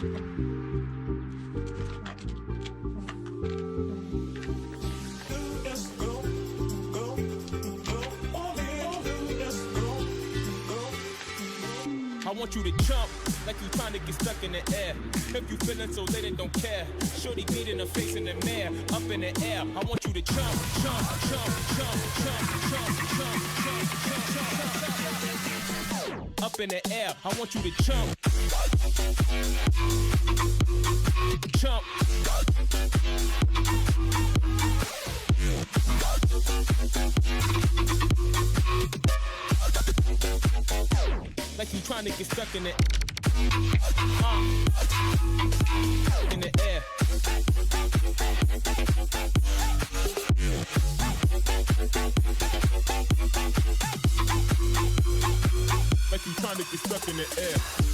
I want you to jump like you trying to get stuck in the air. If you feeling so late and don't care, shorty beat in the face in the mirror, up in the air. I want you to jump, jump, jump, jump, jump, jump, jump, jump, jump, jump, up in the air. I want you to jump, jump. Like you trying to get stuck in it, in the air. Like you trying to get stuck in the air.